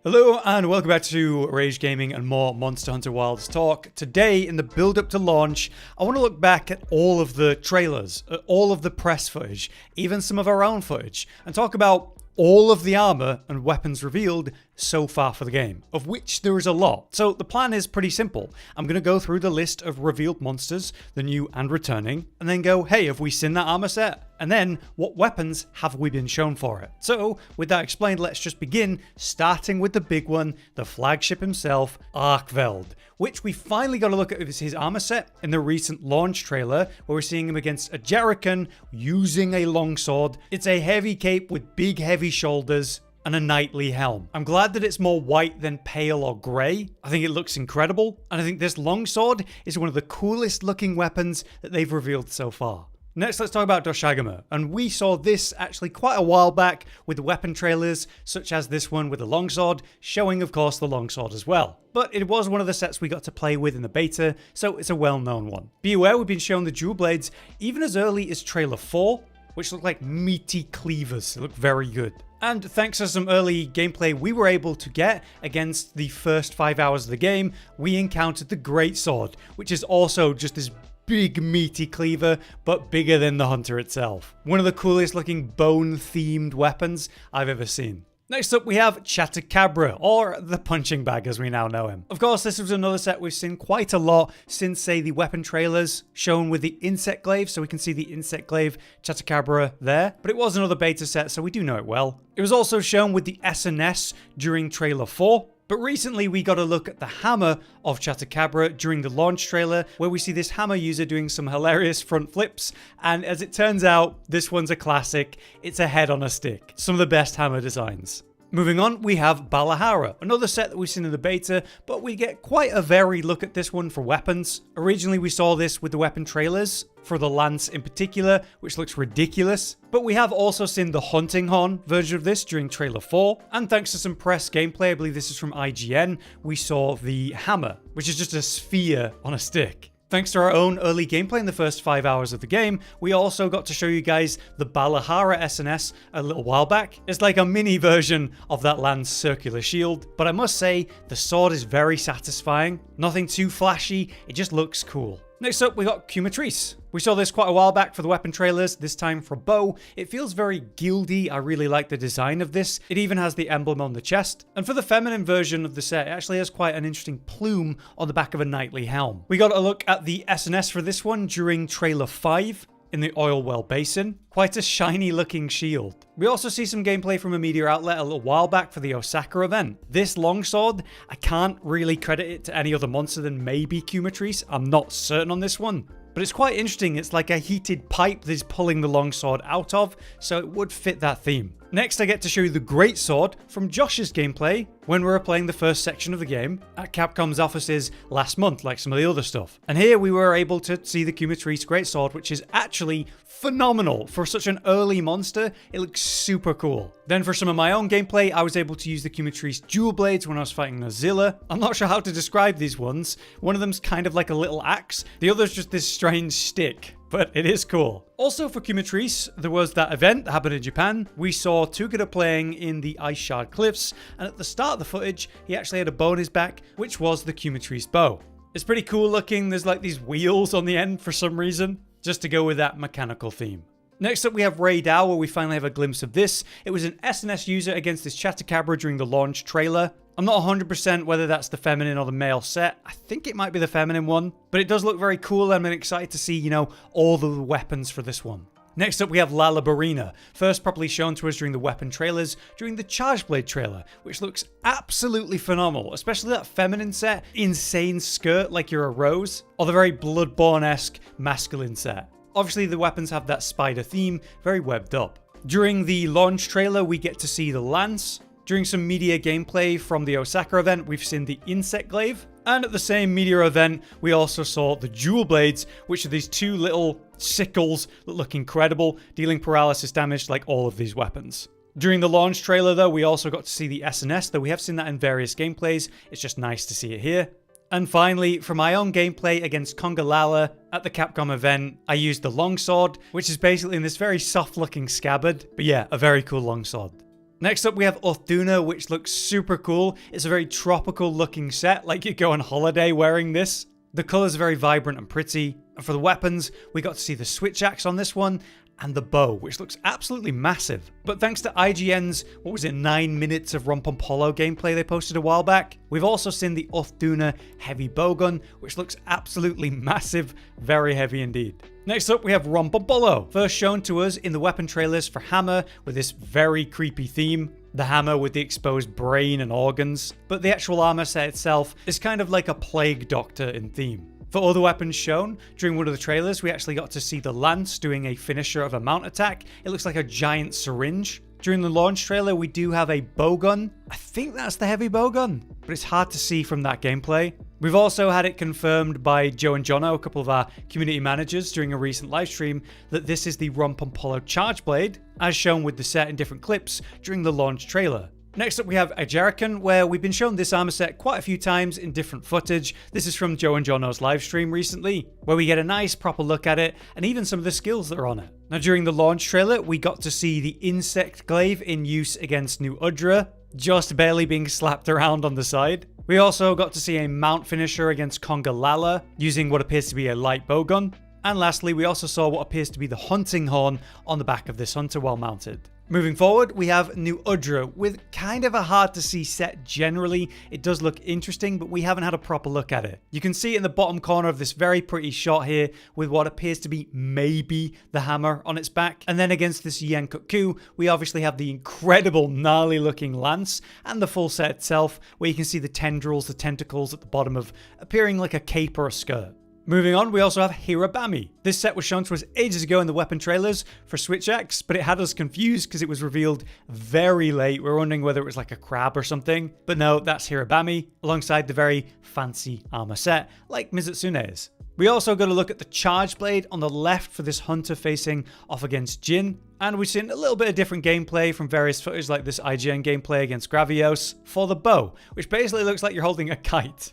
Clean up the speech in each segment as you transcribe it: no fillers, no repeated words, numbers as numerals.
Hello and welcome back to Rage Gaming and more Monster Hunter Wilds talk. Today, in the build-up to launch, I want to look back at all of the trailers, at all of the press footage, even some of our own footage, and talk about all of the armor and weapons revealed so far for the game, of which there is a lot. So the plan is pretty simple. I'm going to go through the list of revealed monsters, the new and returning, and then go, hey, have we seen that armor set? And then, what weapons have we been shown for it? So, with that explained, let's just begin, starting with the big one, the flagship himself, Arkveld, which we finally got a look at his armor set in the recent launch trailer, where we're seeing him against a Jerrican using a longsword. It's a heavy cape with big heavy shoulders, and a knightly helm. I'm glad that it's more white than pale or grey. I think it looks incredible, and I think this longsword is one of the coolest looking weapons that they've revealed so far. Next, let's talk about Doshaguma, and we saw this actually quite a while back with the weapon trailers, such as this one with the longsword, showing of course the longsword as well. But it was one of the sets we got to play with in the beta, so it's a well-known one. Be aware we've been shown the dual blades even as early as trailer 4, which look like meaty cleavers. They look very good. And thanks to some early gameplay we were able to get against the first 5 hours of the game, we encountered the greatsword, which is also just this big meaty cleaver, but bigger than the hunter itself. One of the coolest looking bone-themed weapons I've ever seen. Next up we have Chatacabra, or the punching bag as we now know him. Of course, this was another set we've seen quite a lot since, say, the weapon trailers, shown with the insect glaive, so we can see the insect glaive Chatacabra there. But it was another beta set, so we do know it well. It was also shown with the SNS during trailer 4. But recently we got a look at the hammer of Chatacabra during the launch trailer, where we see this hammer user doing some hilarious front flips, and as it turns out, this one's a classic. It's a head on a stick. Some of the best hammer designs. Moving on, we have Balahara, another set that we've seen in the beta, but we get quite a varied look at this one for weapons. Originally we saw this with the weapon trailers, for the lance in particular, which looks ridiculous. But we have also seen the hunting horn version of this during trailer 4, and thanks to some press gameplay, I believe this is from IGN, we saw the hammer, which is just a sphere on a stick. Thanks to our own early gameplay in the first 5 hours of the game, we also got to show you guys the Balahara SNS a little while back. It's like a mini version of that land's circular shield, but I must say, the sword is very satisfying. Nothing too flashy, it just looks cool. Next up, we got quematrice. We saw this quite a while back for the weapon trailers, this time for bow. It feels very gildy. I really like the design of this. It even has the emblem on the chest. And for the feminine version of the set, it actually has quite an interesting plume on the back of a knightly helm. We got a look at the SNS for this one during trailer 5. In the oil well basin. Quite a shiny looking shield. We also see some gameplay from a media outlet a little while back for the Osaka event. This longsword, I can't really credit it to any other monster than maybe quematrice. I'm not certain on this one. But it's quite interesting. It's like a heated pipe that is pulling the longsword out of, so it would fit that theme. Next, I get to show you the greatsword from Josh's gameplay when we were playing the first section of the game at Capcom's offices last month, like some of the other stuff. And here we were able to see the quematrice greatsword, which is actually phenomenal. For such an early monster, it looks super cool. Then for some of my own gameplay, I was able to use the quematrice dual blades when I was fighting Nerscylla. I'm not sure how to describe these ones. One of them's kind of like a little axe. The other's just this strange stick. But it is cool. Also for quematrice, there was that event that happened in Japan. We saw Tugada playing in the Ice Shard Cliffs, and at the start of the footage, he actually had a bow on his back, which was the quematrice bow. It's pretty cool looking. There's like these wheels on the end for some reason, just to go with that mechanical theme. Next up, we have Ray Dow, where we finally have a glimpse of this. It was an SNS user against this Chatacabra during the launch trailer. I'm not 100% whether that's the feminine or the male set. I think it might be the feminine one, but it does look very cool. I'm excited to see, all the weapons for this one. Next up, we have Lala Barina, first properly shown to us during the weapon trailers, during the Charge Blade trailer, which looks absolutely phenomenal, especially that feminine set, insane skirt like you're a rose, or the very Bloodborne-esque masculine set. Obviously, the weapons have that spider theme, very webbed up. During the launch trailer, we get to see the lance. During some media gameplay from the Osaka event, we've seen the insect glaive. And at the same media event, we also saw the dual blades, which are these two little sickles that look incredible, dealing paralysis damage like all of these weapons. During the launch trailer, though, we also got to see the SNS, though we have seen that in various gameplays. It's just nice to see it here. And finally, for my own gameplay against Congalala at the Capcom event, I used the longsword, which is basically in this very soft-looking scabbard. But yeah, a very cool longsword. Next up, we have Uth Duna, which looks super cool. It's a very tropical looking set, like you go on holiday wearing this. The colors are very vibrant and pretty. And for the weapons, we got to see the switch axe on this one, and the bow, which looks absolutely massive. But thanks to IGN's, 9 minutes of Rompompolo gameplay they posted a while back, we've also seen the Uth Duna heavy bowgun, which looks absolutely massive, very heavy indeed. Next up, we have Rompompolo, first shown to us in the weapon trailers for Hammer with this very creepy theme. The hammer with the exposed brain and organs, but the actual armor set itself is kind of like a plague doctor in theme. For other weapons shown, during one of the trailers, we actually got to see the lance doing a finisher of a mount attack. It looks like a giant syringe. During the launch trailer, we do have a bowgun. I think that's the heavy bowgun, but it's hard to see from that gameplay. We've also had it confirmed by Joe and Jono, a couple of our community managers, during a recent livestream, that this is the Rompompolo charge blade, as shown with the set in different clips during the launch trailer. Next up, we have a Jerrican, where we've been shown this armor set quite a few times in different footage. This is from Joe and Jono's livestream recently, where we get a nice proper look at it, and even some of the skills that are on it. Now, during the launch trailer, we got to see the insect glaive in use against New Udra, just barely being slapped around on the side. We also got to see a mount finisher against Congalala, using what appears to be a light bowgun. And lastly, we also saw what appears to be the hunting horn on the back of this hunter while mounted. Moving forward, we have New Udra with kind of a hard to see set generally. It does look interesting, but we haven't had a proper look at it. You can see in the bottom corner of this very pretty shot here with what appears to be maybe the hammer on its back. And then against this Yen Kutku, we obviously have the incredible gnarly looking lance and the full set itself, where you can see the tendrils, the tentacles at the bottom of appearing like a cape or a skirt. Moving on, we also have Hirabami. This set was shown to us ages ago in the weapon trailers for Switch X, but it had us confused because it was revealed very late. We were wondering whether it was like a crab or something. But no, that's Hirabami, alongside the very fancy armor set, like Mizutsune's. We also got a look at the charge blade on the left for this hunter facing off against Jyn. And we've seen a little bit of different gameplay from various footage like this IGN gameplay against Gravios for the bow, which basically looks like you're holding a kite.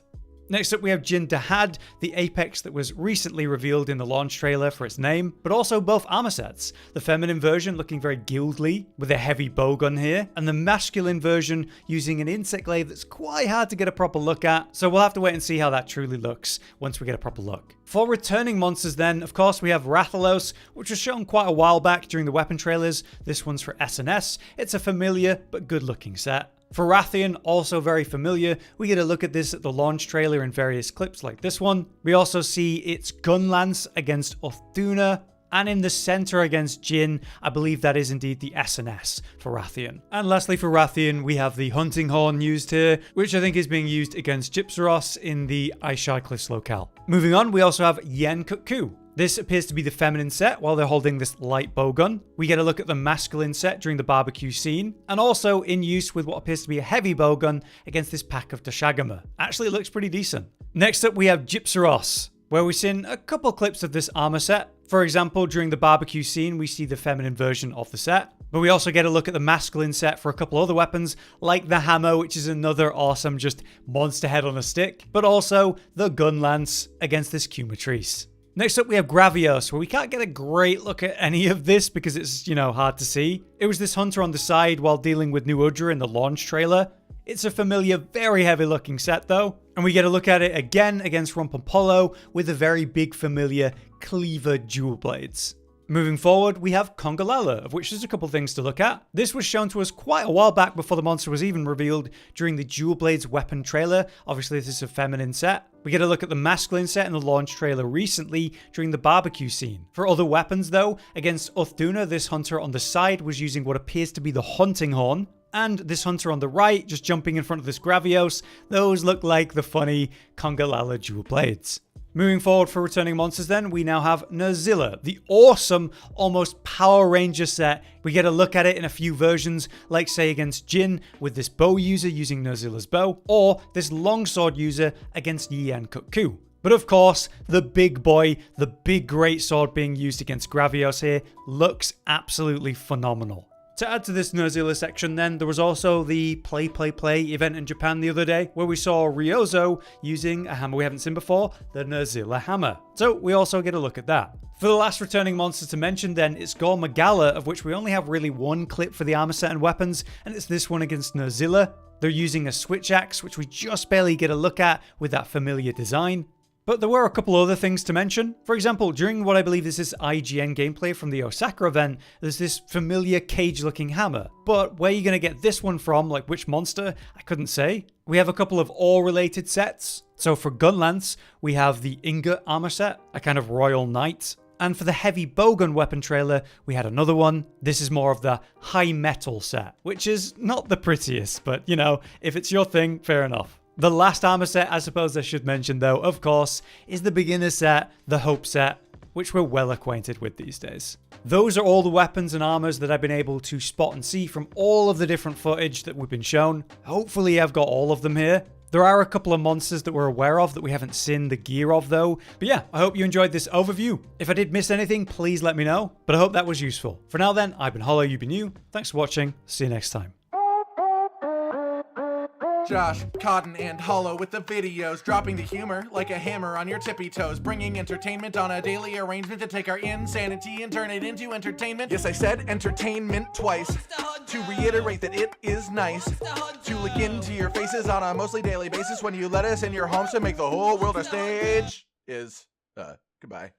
Next up, we have Jyn Dahad, the apex that was recently revealed in the launch trailer for its name, but also both armor sets. The feminine version looking very guildly, with a heavy bowgun here, and the masculine version using an insect glaive that's quite hard to get a proper look at, so we'll have to wait and see how that truly looks once we get a proper look. For returning monsters then, of course, we have Rathalos, which was shown quite a while back during the weapon trailers. This one's for SNS. It's a familiar but good looking set. For Rathian, also very familiar, we get a look at this at the launch trailer in various clips like this one. We also see its gun lance against Uth Duna, and in the center against Jyn, I believe that is indeed the SNS for Rathian. And lastly for Rathian, we have the hunting horn used here, which I think is being used against Gypceros in the Aishar Cliffs locale. Moving on, we also have Yen Kutku. This appears to be the feminine set while they're holding this light bowgun. We get a look at the masculine set during the barbecue scene, and also in use with what appears to be a heavy bowgun against this pack of Doshaguma. Actually, it looks pretty decent. Next up, we have Gypceros, where we've seen a couple clips of this armor set. For example, during the barbecue scene, we see the feminine version of the set. But we also get a look at the masculine set for a couple other weapons, like the hammer, which is another awesome just monster head on a stick, but also the gun lance against this quematrice. Next up, we have Gravios, where we can't get a great look at any of this because it's, hard to see. It was this hunter on the side while dealing with New Udra in the launch trailer. It's a familiar, very heavy looking set though. And we get a look at it again against Rompompolo with the very big familiar cleaver dual blades. Moving forward, we have Congalala, of which there's a couple things to look at. This was shown to us quite a while back before the monster was even revealed during the Dual Blades weapon trailer. Obviously, this is a feminine set. We get a look at the masculine set in the launch trailer recently during the barbecue scene. For other weapons though, against Uth Duna, this hunter on the side was using what appears to be the hunting horn. And this hunter on the right, just jumping in front of this Gravios, those look like the funny Congalala dual blades. Moving forward for returning monsters then, we now have Nerscylla, the awesome, almost Power Ranger set. We get a look at it in a few versions, like say against Jyn with this bow user using Nerscylla's bow, or this longsword user against Yen Kutku. But of course, the big boy, the big great sword being used against Gravios here, looks absolutely phenomenal. To add to this Nerscylla section then, there was also the Play event in Japan the other day, where we saw Ryozo using a hammer we haven't seen before, the Nerscylla hammer. So we also get a look at that. For the last returning monster to mention then, it's Gore Magala, of which we only have really one clip for the armor set and weapons, and it's this one against Nerscylla. They're using a switch axe, which we just barely get a look at with that familiar design. But there were a couple other things to mention. For example, during what I believe is this IGN gameplay from the Osaka event, there's this familiar cage-looking hammer. But where are you going to get this one from, like which monster? I couldn't say. We have a couple of ore-related sets. So for gun lance, we have the ingot armor set, a kind of royal knight. And for the heavy bowgun weapon trailer, we had another one. This is more of the high metal set, which is not the prettiest, but you know, if it's your thing, fair enough. The last armor set I suppose I should mention though, of course, is the beginner set, the Hope set, which we're well acquainted with these days. Those are all the weapons and armors that I've been able to spot and see from all of the different footage that we've been shown. Hopefully I've got all of them here. There are a couple of monsters that we're aware of that we haven't seen the gear of though. But yeah, I hope you enjoyed this overview. If I did miss anything, please let me know. But I hope that was useful. For now then, I've been Hollow, you've been you. Thanks for watching. See you next time. Josh, Cotton, and Hollow with the videos, dropping the humor like a hammer on your tippy toes, bringing entertainment on a daily arrangement to take our insanity and turn it into entertainment. Yes, I said entertainment twice, to reiterate that it is nice to look into your faces on a mostly daily basis when you let us in your homes to make the whole world a stage. Goodbye.